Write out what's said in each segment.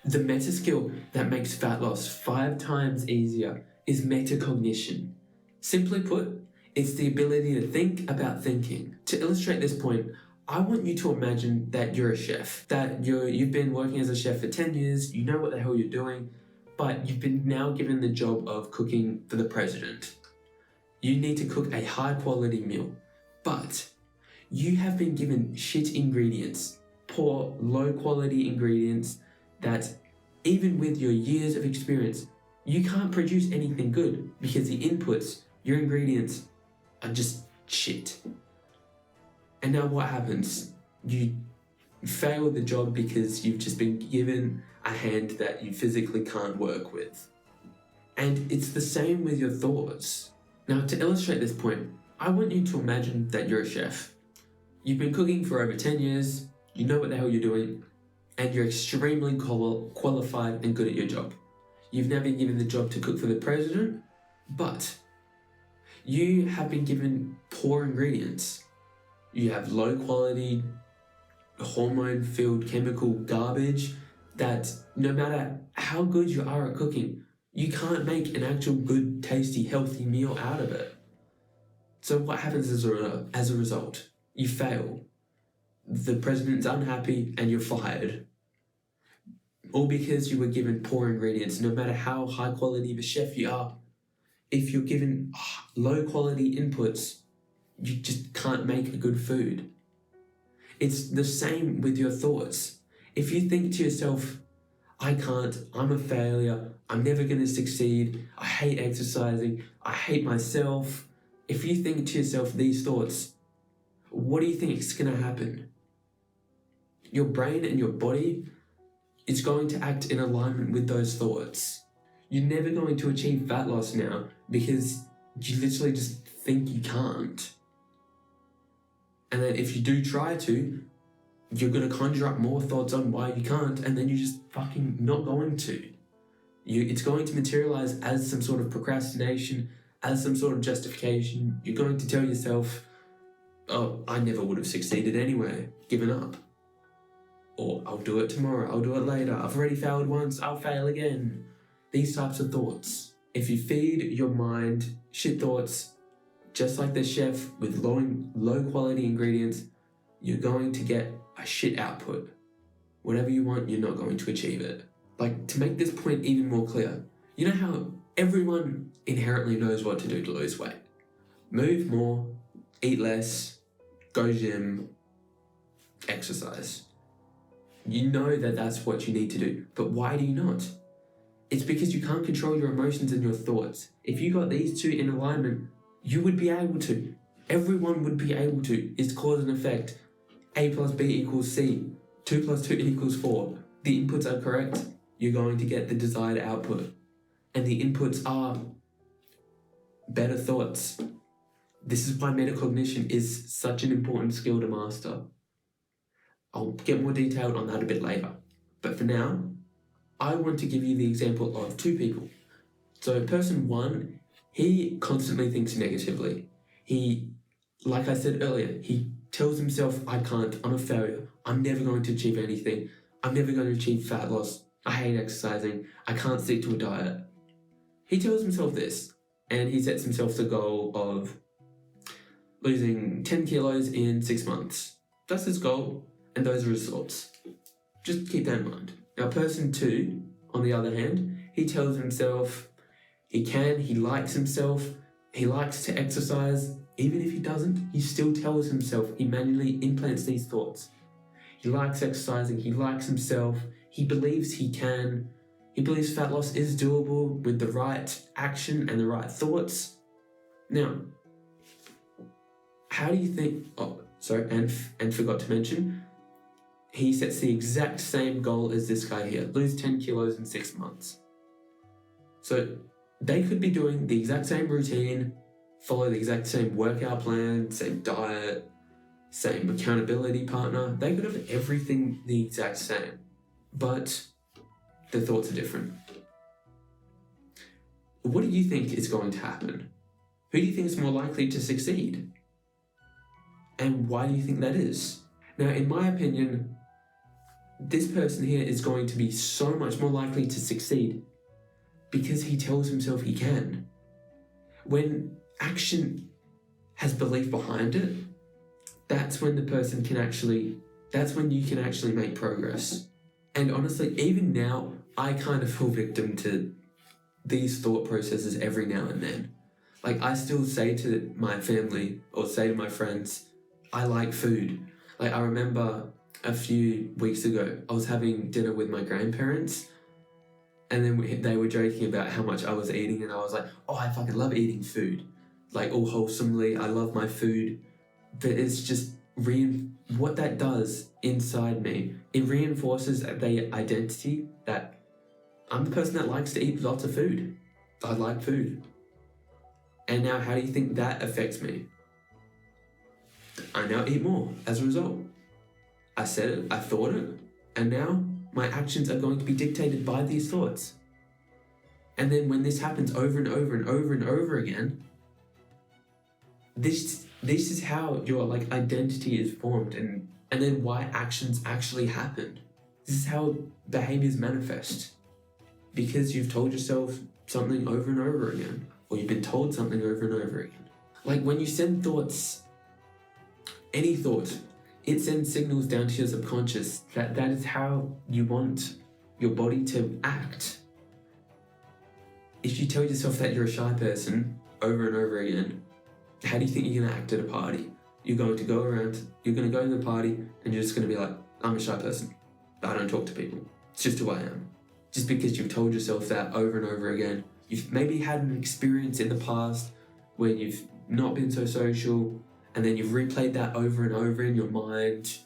The meta skill that makes fat loss 5 times easier is metacognition. Simply put, it's the ability to think about thinking. To illustrate this point, I want you to imagine that you're a chef, that you've been working as a chef for 10 years, you know what the hell you're doing, but you've been now given the job of cooking for the president. You need to cook a high quality meal, but you have been given shit ingredients, poor, low quality ingredients that even with your years of experience, you can't produce anything good because the inputs, your ingredients, are just shit. And now what happens? You fail the job because you've just been given a hand that you physically can't work with. And it's the same with your thoughts. Now, to illustrate this point, I want you to imagine that you're a chef. You've been cooking for over 10 years, you know what the hell you're doing, and you're extremely qualified and good at your job. You've now been given the job to cook for the president, but you have been given poor ingredients. You have low quality, hormone-filled chemical garbage that no matter how good you are at cooking, you can't make an actual good, tasty, healthy meal out of it. So what happens as a result? You fail. The president's unhappy and you're fired. All because you were given poor ingredients. No matter how high quality of a chef you are, if you're given low quality inputs, you just can't make a good food. It's the same with your thoughts. If you think to yourself, I can't, I'm a failure, I'm never going to succeed, I hate exercising, I hate myself. If you think to yourself these thoughts, what do you think is going to happen? Your brain and your body is going to act in alignment with those thoughts. You're never going to achieve fat loss now because you literally just think you can't. And then if you do try to, you're going to conjure up more thoughts on why you can't, and then you're just fucking not going to. It's going to materialize as some sort of procrastination, as some sort of justification. You're going to tell yourself, oh, I never would have succeeded anyway, given up. Or I'll do it tomorrow, I'll do it later, I've already failed once, I'll fail again. These types of thoughts. If you feed your mind shit thoughts, just like the chef with low quality ingredients, you're going to get a shit output. Whatever you want, you're not going to achieve it. Like, to make this point even more clear, you know how everyone inherently knows what to do to lose weight? Move more, eat less, go gym, exercise. You know that that's what you need to do, but why do you not? It's because you can't control your emotions and your thoughts. If you got these two in alignment, you would be able to. Everyone would be able to. It's cause and effect. A plus B equals C. 2 plus 2 equals 4. The inputs are correct, you're going to get the desired output. And the inputs are better thoughts. This is why metacognition is such an important skill to master. I'll get more detailed on that a bit later. But for now, I want to give you the example of 2 people. So person 1, he constantly thinks negatively. He, like I said earlier, he tells himself, I can't, I'm a failure, I'm never going to achieve anything, I'm never going to achieve fat loss, I hate exercising, I can't stick to a diet. He tells himself this, and he sets himself the goal of losing 10 kilos in 6 months. That's his goal, and those are his results. Just keep that in mind. Now, person 2, on the other hand, he tells himself he can, he likes himself, he likes to exercise. Even if he doesn't, he still tells himself, he manually implants these thoughts. He likes exercising, he likes himself, he believes he can, he believes fat loss is doable with the right action and the right thoughts. Now, how do you think, and forgot to mention, he sets the exact same goal as this guy here, lose 10 kilos in 6 months. So they could be doing the exact same routine, follow the exact same workout plan, same diet, same accountability partner. They could have everything the exact same, but the thoughts are different. What do you think is going to happen? Who do you think is more likely to succeed? And why do you think that is? Now, in my opinion, this person here is going to be so much more likely to succeed because he tells himself he can. When action has belief behind it, that's when that's when you can actually make progress. And honestly, even now, I kind of fall victim to these thought processes every now and then. Like, I still say to my family or say to my friends, I like food. Like, I remember a few weeks ago, I was having dinner with my grandparents, and then they were joking about how much I was eating, and I was like, oh, I fucking love eating food. Like, all wholesomely, I love my food. But it's just what that does inside me, it reinforces the identity that I'm the person that likes to eat lots of food. I like food. And now how do you think that affects me? I now eat more as a result. I said it, I thought it, and now my actions are going to be dictated by these thoughts. And then when this happens over and over and over and over again, this is how your like identity is formed, and then why actions actually happen. This is how behaviors manifest. Because you've told yourself something over and over again, or you've been told something over and over again. Like when you send thoughts, any thought, it sends signals down to your subconscious that is how you want your body to act. If you tell yourself that you're a shy person over and over again, how do you think you're going to act at a party? You're going to go to the party and you're just going to be like, I'm a shy person. I don't talk to people. It's just who I am. Just because you've told yourself that over and over again. You've maybe had an experience in the past where you've not been so social, and then you've replayed that over and over in your mind,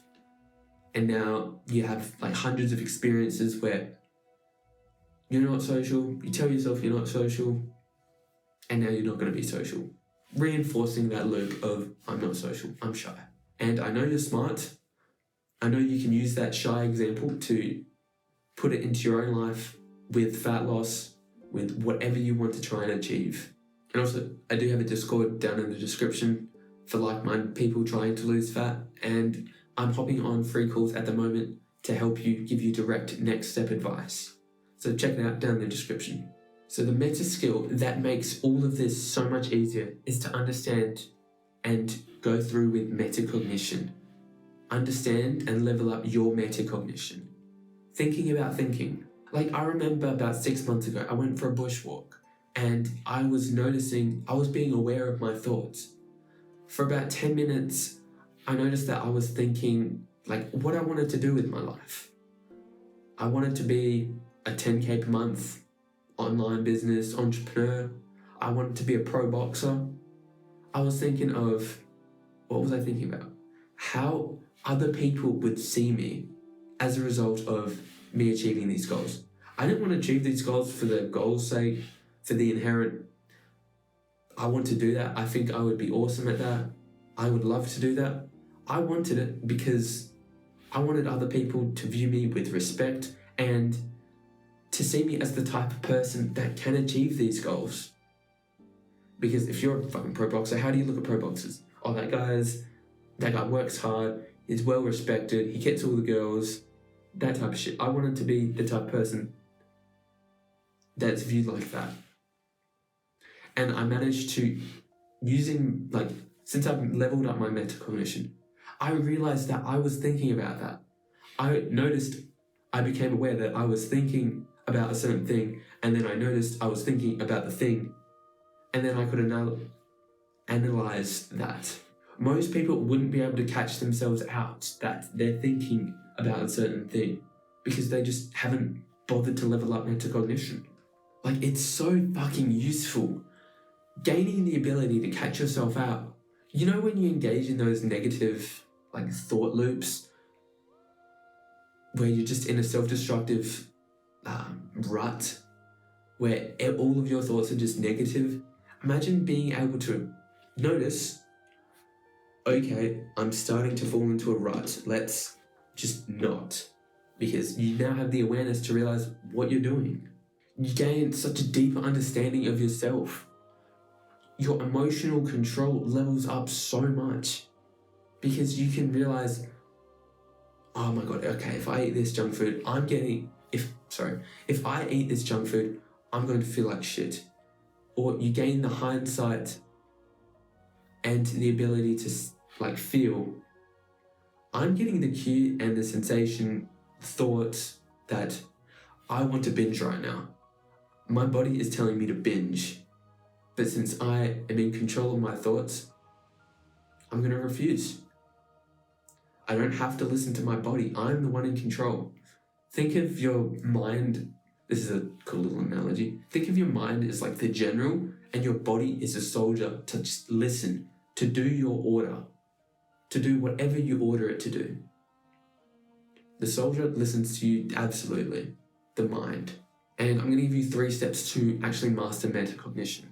and now you have like hundreds of experiences where you're not social, you tell yourself you're not social, and now you're not going to be social. Reinforcing that loop of, I'm not social, I'm shy. And I know you're smart. I know you can use that shy example to put it into your own life with fat loss, with whatever you want to try and achieve. And also, I do have a Discord down in the description for like-minded people trying to lose fat, and I'm hopping on free calls at the moment to help you, give you direct next step advice. So check it out down in the description. So the meta skill that makes all of this so much easier is to understand and go through with metacognition. Understand and level up your metacognition. Thinking about thinking. Like, I remember about 6 months ago, I went for a bushwalk and I was being aware of my thoughts. For about 10 minutes, I noticed that I was thinking like what I wanted to do with my life. I wanted to be a 10K per month online business entrepreneur. I wanted to be a pro boxer. I was thinking of, what was I thinking about? How other people would see me as a result of me achieving these goals. I didn't want to achieve these goals for the goals' sake, for the inherent, I want to do that. I think I would be awesome at that. I would love to do that. I wanted it because I wanted other people to view me with respect and to see me as the type of person that can achieve these goals. Because if you're a fucking pro boxer, how do you look at pro boxers? Oh, that guy works hard, he's well respected, he gets all the girls, that type of shit. I wanted to be the type of person that's viewed like that. And I managed to, since I've leveled up my metacognition, I realized that I was thinking about that. I became aware that I was thinking about a certain thing, and then I noticed I was thinking about the thing, and then I could analyze that. Most people wouldn't be able to catch themselves out that they're thinking about a certain thing because they just haven't bothered to level up metacognition. Like, it's so fucking useful. Gaining the ability to catch yourself out. You know when you engage in those negative thought loops where you're just in a self-destructive rut where all of your thoughts are just negative? Imagine being able to notice, okay, I'm starting to fall into a rut. Let's just not. Because you now have the awareness to realize what you're doing. You gain such a deeper understanding of yourself. Your emotional control levels up so much because you can realize, oh my God, okay, if I eat this junk food, if I eat this junk food, I'm going to feel like shit. Or you gain the hindsight and the ability to like feel, I'm getting the cue and the sensation, thought that I want to binge right now. My body is telling me to binge. But since I am in control of my thoughts, I'm going to refuse. I don't have to listen to my body. I'm the one in control. Think of your mind, this is a cool little analogy. Think of your mind as like the general and your body is a soldier to just listen, to do your order, to do whatever you order it to do. The soldier listens to you absolutely, the mind. And I'm going to give you 3 steps to actually master metacognition.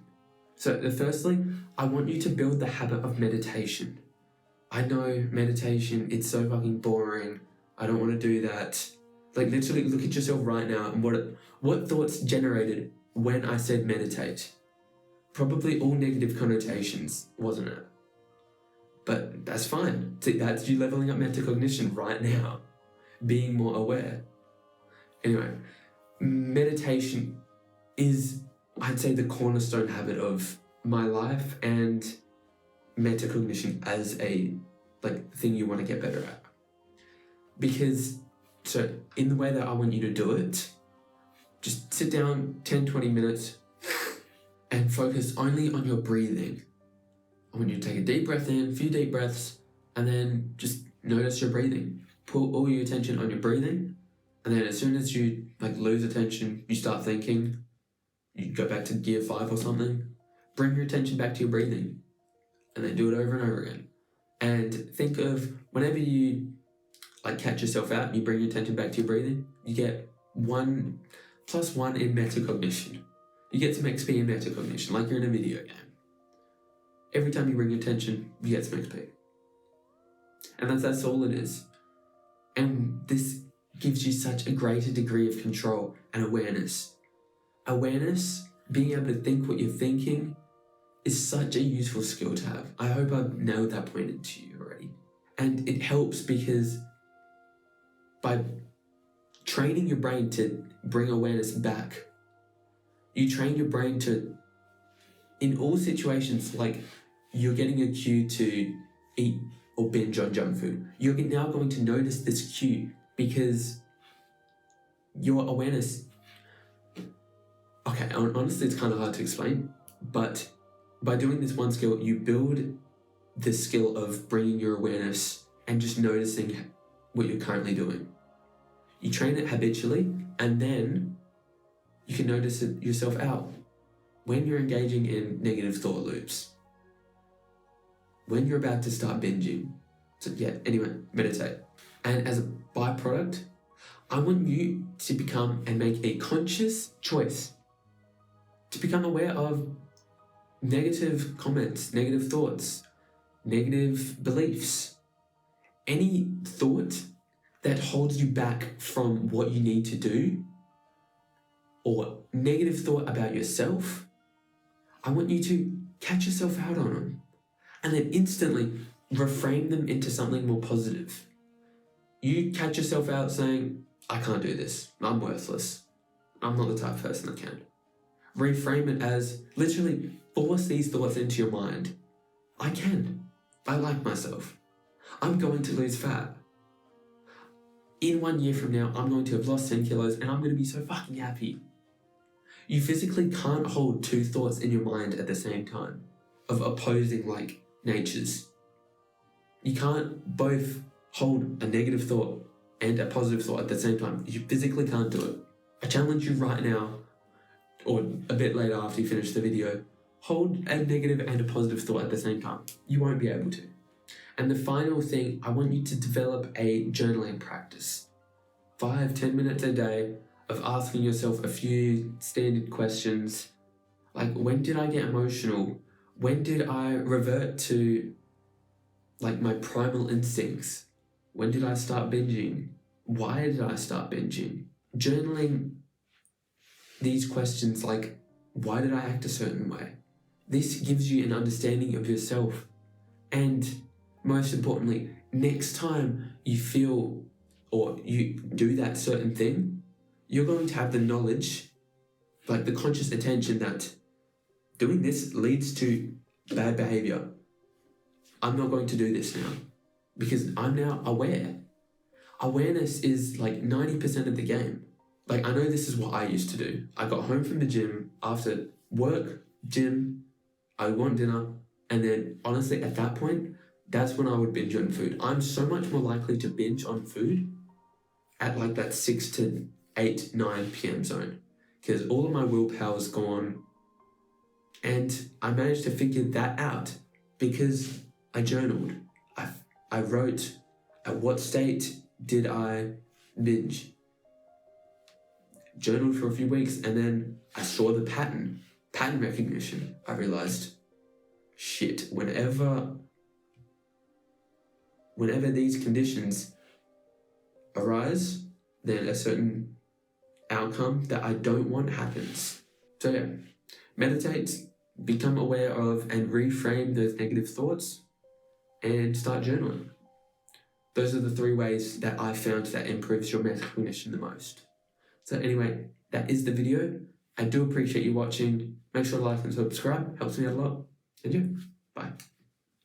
So firstly, I want you to build the habit of meditation. I know meditation, it's so fucking boring. I don't want to do that. Like literally look at yourself right now and what thoughts generated when I said meditate. Probably all negative connotations, wasn't it? But that's fine. See, that's you leveling up metacognition right now. Being more aware. Anyway, meditation is, I'd say, the cornerstone habit of my life and metacognition as a thing you want to get better at. Because, so in the way that I want you to do it, just sit down 10-20 minutes and focus only on your breathing. I want you to take a deep breath in, a few deep breaths, and then just notice your breathing. Put all your attention on your breathing, and then as soon as you lose attention, you start thinking, you go back to gear 5 or something, bring your attention back to your breathing, and then do it over and over again. And think of whenever you catch yourself out and you bring your attention back to your breathing, you get 1 + 1 in metacognition. You get some XP in metacognition, like you're in a video game. Every time you bring your attention, you get some XP. And that's all it is. And this gives you such a greater degree of control and awareness. Awareness, being able to think what you're thinking, is such a useful skill to have. I hope I've nailed that point into you already. And it helps because by training your brain to bring awareness back, you train your brain to, in all situations, like you're getting a cue to eat or binge on junk food, you're now going to notice this cue because your awareness, okay, honestly, it's kind of hard to explain, but by doing this one skill, you build the skill of bringing your awareness and just noticing what you're currently doing. You train it habitually, and then you can notice it yourself out when you're engaging in negative thought loops, when you're about to start binging. So yeah, anyway, meditate. And as a byproduct, I want you to become and make a conscious choice to become aware of negative comments, negative thoughts, negative beliefs, any thought that holds you back from what you need to do, or negative thought about yourself. I want you to catch yourself out on them and then instantly reframe them into something more positive. You catch yourself out saying, I can't do this, I'm worthless, I'm not the type of person that can. Reframe it as, literally force these thoughts into your mind. I can. I like myself. I'm going to lose fat. In 1 year from now, I'm going to have lost 10 kilos and I'm going to be so fucking happy. You physically can't hold 2 thoughts in your mind at the same time of opposing natures. You can't both hold a negative thought and a positive thought at the same time. You physically can't do it. I challenge you right now, or a bit later after you finish the video, hold a negative and a positive thought at the same time. You won't be able to. And the final thing, I want you to develop a journaling practice. 5-10 minutes a day of asking yourself a few standard questions. Like, when did I get emotional? When did I revert to my primal instincts? When did I start binging? Why did I start binging? Journaling these questions why did I act a certain way? This gives you an understanding of yourself. And most importantly, next time you feel or you do that certain thing, you're going to have the knowledge, like the conscious attention that doing this leads to bad behavior. I'm not going to do this now because I'm now aware. Awareness is like 90% of the game. Like, I know this is what I used to do. I got home from the gym after work, gym, I would want dinner, and then honestly at that point, that's when I would binge on food. I'm so much more likely to binge on food at like that 6 to 8, 9 p.m. zone because all of my willpower's gone. And I managed to figure that out because I journaled. I wrote at what state did I binge. Journaled for a few weeks, and then I saw the pattern recognition. I realized, shit, whenever these conditions arise, then a certain outcome that I don't want happens. So yeah, meditate, become aware of and reframe those negative thoughts, and start journaling. Those are the 3 ways that I found that improves your metacognition the most. So anyway, that is the video. I do appreciate you watching. Make sure to like and subscribe. Helps me out a lot. And yeah, bye.